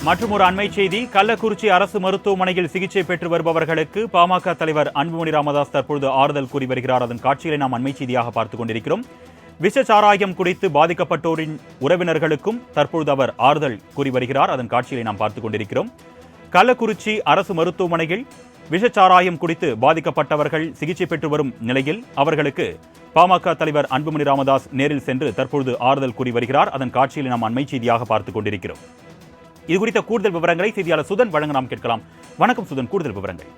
மற்றும் ஒரு அண்மை செய்தி, கள்ளக்குறிச்சி அரசு மருத்துவமனையில் சிகிச்சை பெற்று வருபவர்களுக்கு பாமக தலைவர் அன்புமணி ராமதாஸ் தற்பொழுது ஆறுதல் கூறி வருகிறார். அதன் காட்சிகளை நாம் அண்மை செய்தியாக பார்த்துக் கொண்டிருக்கிறோம். விஷச்சாராயம் குடித்து பாதிக்கப்பட்டோரின் உறவினர்களுக்கும் தற்பொழுது அவர் ஆறுதல் கூறி வருகிறார். அதன் காட்சிகளை நாம் பார்த்துக் கொண்டிருக்கிறோம். கள்ளக்குறிச்சி அரசு மருத்துவமனையில் விஷச்சாராயம் குடித்து பாதிக்கப்பட்டவர்கள் சிகிச்சை பெற்று வரும் நிலையில் அவர்களுக்கு பாமக தலைவர் அன்புமணி ராமதாஸ் நேரில் சென்று தற்பொழுது ஆறுதல் கூறி வருகிறார். அதன் காட்சிகளை நாம் அண்மை செய்தியாக பார்த்துக் கொண்டிருக்கிறோம். இது குறித்த கூடுதல் விவரங்களை செய்தியாளர் சுதன் வழங்க நாம் கேட்கலாம். வணக்கம் சுதன், கூடுதல் விவரங்கள்.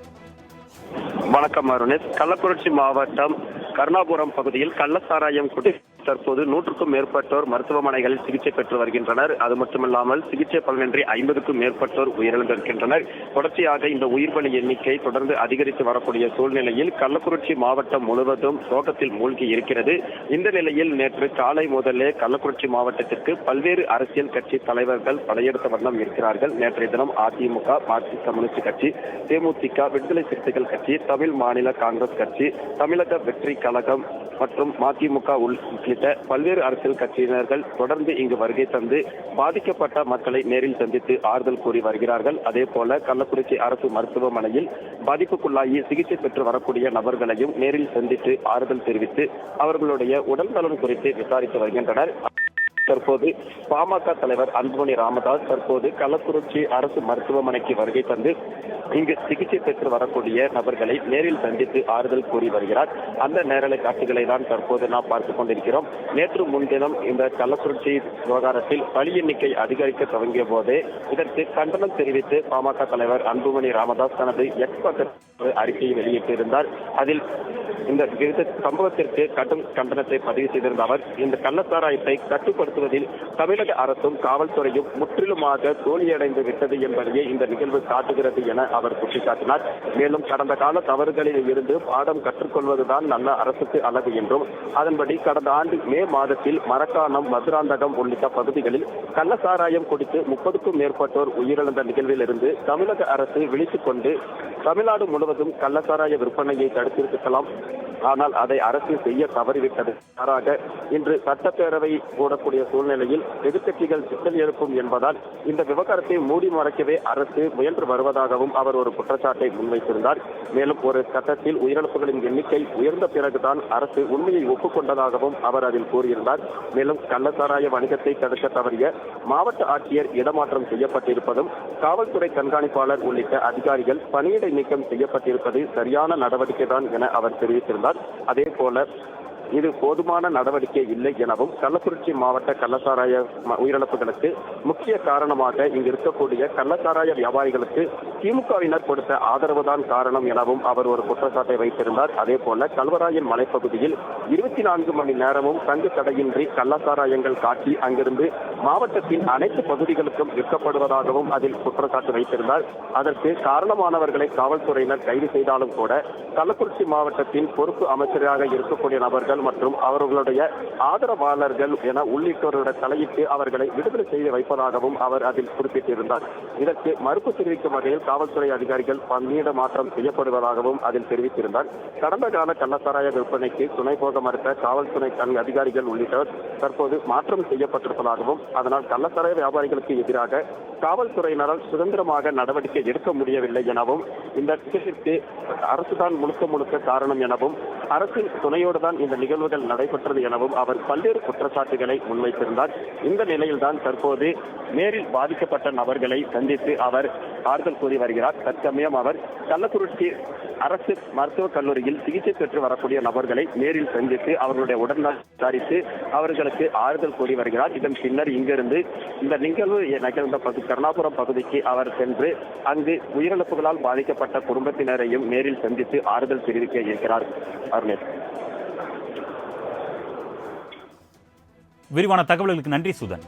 வணக்கம் அருணேஷ். கள்ளக்குறிச்சி மாவட்டம் கருணாபுரம் பகுதியில் கள்ளச்சாராயம் குடித்து தற்போது 100க்கும் மேற்பட்டோர் மருத்துவமனைகளில் சிகிச்சை பெற்று வருகின்றனர். அது மட்டுமில்லாமல் சிகிச்சை பலனின்றி 50க்கும் மேற்பட்டோர் உயிரிழந்திருக்கின்றனர். தொடர்ச்சியாக இந்த உயிர்பலி எண்ணிக்கை தொடர்ந்து அதிகரித்து வரக்கூடிய சூழ்நிலையில் கள்ளக்குறிச்சி மாவட்டம் முழுவதும் சோகத்தில் மூழ்கி இருக்கிறது. இந்த நிலையில் நேற்று காலை முதலே கள்ளக்குறிச்சி மாவட்டத்திற்கு பல்வேறு அரசியல் கட்சி தலைவர்கள் படையெடுத்த வண்ணம் இருக்கிறார்கள். நேற்றைய தினம் அதிமுக, மார்க்சிஸ்ட் கம்யூனிஸ்ட் கட்சி, தேமுதிக, விடுதலை சிறுத்தைகள் கட்சி, தமிழ் மாநில காங்கிரஸ் கட்சி, தமிழக வெற்றி கழகம் மற்றும் மதிமுக உள்ளிட்ட பல்வேறு அரசியல் கட்சியினர்கள் தொடர்ந்து இங்கு வருகை தந்து பாதிக்கப்பட்ட மக்களை நேரில் சந்தித்து ஆறுதல் கூறி வருகிறார்கள். அதே போல கள்ளக்குறிச்சி அரசு மருத்துவமனையில் பாதிப்புக்குள்ளாகி சிகிச்சை பெற்று வரக்கூடிய நபர்களையும் நேரில் சந்தித்து ஆறுதல் தெரிவித்து அவர்களுடைய உடல் நலன் குறித்து விசாரித்து வருகின்றனர். தற்போது பாமக தலைவர் அன்புமணி ராமதாஸ் தற்போது கள்ளக்குறிச்சி அரசு மருத்துவமனைக்கு வருகை தந்து இங்கு சிகிச்சை பெற்று வரக்கூடிய நபர்களை நேரில் சந்தித்து ஆறுதல் கூறி வருகிறார். அந்த நேரலை காட்சிகளை தான் தற்போது நாம் பார்த்துக் கொண்டிருக்கிறோம். நேற்று முன்தினம் இந்த கள்ளக்குறிச்சி விவகாரத்தில் பலி எண்ணிக்கை அதிகரிக்க துவங்கிய போதே இதற்கு கண்டனம் தெரிவித்து பாமக தலைவர் அன்புமணி ராமதாஸ் தனது எக்ஸ் பக்கத்தில் அறிக்கையை வெளியிட்டிருந்தார். அதில் இந்த சம்பவத்திற்கு கடும் கண்டனத்தை பதிவு செய்திருந்த அவர் இந்த கள்ளச்சாராயத்தை கட்டுப்படுத்துவதில் தமிழக அரசும் காவல்துறையும் முற்றிலுமாக தோல்வியடைந்து விட்டது என்பதையே இந்த நிகழ்வு காட்டுகிறது என அவர் சுட்டிக்காட்டினார். மேலும் கடந்த கால தவறுகளில் இருந்து பாடம் கற்றுக்கொள்வதுதான் நல்ல அரசுக்கு அழகு என்றும் அதன்படி கடந்த ஆண்டு மே மாதத்தில் மரக்காணம், மதுராந்தகம் உள்ளிட்ட பகுதிகளில் கள்ளச்சாராயம் குடித்து 30க்கும் மேற்பட்டோர் உயிரிழந்த நிகழ்வில் இருந்து தமிழக அரசு விழித்துக் கொண்டு தமிழ்நாடு முழுவதும் கள்ளச்சாராய விற்பனையை தடுத்திருக்கலாம். ஆனால் அதை அரசு செய்ய தவறிவிட்டது. மாறாக இன்று சட்டப்பேரவை கூடக்கூடிய சூழ்நிலையில் எதிர்க்கட்சிகள் சிக்கல் எழுப்பும் என்பதால் இந்த விவகாரத்தை மூடி மறைக்கவே அரசு முயன்று வருவதாகவும் அவர் ஒரு குற்றச்சாட்டை முன்வைத்திருந்தார். மேலும் ஒரு கட்டத்தில் உயிரிழப்புகளின் எண்ணிக்கை உயர்ந்த பிறகுதான் அரசு உண்மையை ஒப்புக்கொண்டதாகவும் அவர் அதில் கூறியிருந்தார். மேலும் கள்ளச்சாராய வணிகத்தை தடுக்க தவறிய மாவட்ட ஆட்சியர் இடமாற்றம் செய்யப்பட்டிருப்பதும் காவல்துறை கண்காணிப்பாளர் உள்ளிட்ட அதிகாரிகள் பணியிடை நீக்கம் செய்யப்பட்டிருப்பது சரியான நடவடிக்கை தான் என அவர் தெரிவித்திருந்தார். அதே போல இது போதுமான நடவடிக்கை இல்லை எனவும் கள்ளக்குறிச்சி மாவட்ட கள்ளச்சாராய உயிரிழப்புகளுக்கு முக்கிய காரணமாக இங்கு இருக்கக்கூடிய கள்ளச்சாராய வியாபாரிகளுக்கு திமுகவினர் கொடுத்த ஆதரவுதான் காரணம் எனவும் அவர் ஒரு குற்றச்சாட்டை வைத்திருந்தார். அதே போல கல்வராயன் மலைப்பகுதியில் 24 மணி நேரமும் தங்கு தடையின்றி கள்ளச்சாராயங்கள் காட்டி அங்கிருந்து மாவட்டத்தின் அனைத்து பகுதிகளுக்கும் விற்கப்படுவதாகவும் அதில் குற்றச்சாட்டு வைத்திருந்தார். அதற்கு காரணமானவர்களை காவல்துறையினர் கைது செய்தாலும் கூட கள்ளக்குறிச்சி மாவட்டத்தின் பொறுப்பு அமைச்சராக இருக்கக்கூடிய நபர்கள் மற்றும் அவர்களுடைய ஆதரவாளர்கள் என உள்ளிட்டோருடைய தலையிட்டு அவர்களை விடுதலை செய்து வைப்பதாகவும் அவர் அதில் குறிப்பிட்டிருந்தார். இதற்கு மறுப்பு தெரிவிக்கும் வகையில் காவல்துறை அதிகாரிகள் பணியிட மாற்றம் செய்யப்படுவதாகவும் அதில் தெரிவித்திருந்தார். கடந்த கால கள்ளச்சாராய விற்பனைக்கு துணை போக மறுத்த காவல்துறை அதிகாரிகள் உள்ளிட்டோர் தற்போது மாற்றம் செய்யப்பட்டிருப்பதாகவும் அதனால் கள்ளச்சாராய வியாபாரிகளுக்கு எதிராக காவல்துறையினரால் சுதந்திரமாக நடவடிக்கை எடுக்க முடியவில்லை எனவும் இந்த விஷயத்திற்கு அரசுதான் முழுக்க காரணம் எனவும் அரசின் துணையோடு தான் இந்த நிகழ்வுகள் நடைபெற்றது எனவும் அவர் பல்வேறு குற்றச்சாட்டுகளை முன்வைத்திருந்தார். இந்த நிலையில்தான் தற்போது நேரில் பாதிக்கப்பட்ட நபர்களை சந்தித்து அவர் ஆறுதல் கூறி வருகிறார். தற்சமயம் அவர் கள்ளக்குறிச்சி அரசு மருத்துவக் கல்லூரியில் சிகிச்சை பெற்று வரக்கூடிய நபர்களை நேரில் சந்தித்து அவர்களுடைய உடல்நலம் விசாரித்து அவர்களுக்கு ஆறுதல் கூறி வருகிறார். இதன் பின்னர் இங்கிருந்து இந்த நிகழ்வு நிகழ்ந்த கருணாபுரம் பகுதிக்கு அவர் சென்று அங்கு உயிரிழப்புகளால் பாதிக்கப்பட்ட குடும்பத்தினரையும் நேரில் சந்தித்து ஆறுதல் தெரிவிக்க இருக்கிறார். அருணேஷ், விரிவான தகவல்களுக்கு நன்றி சுதன்.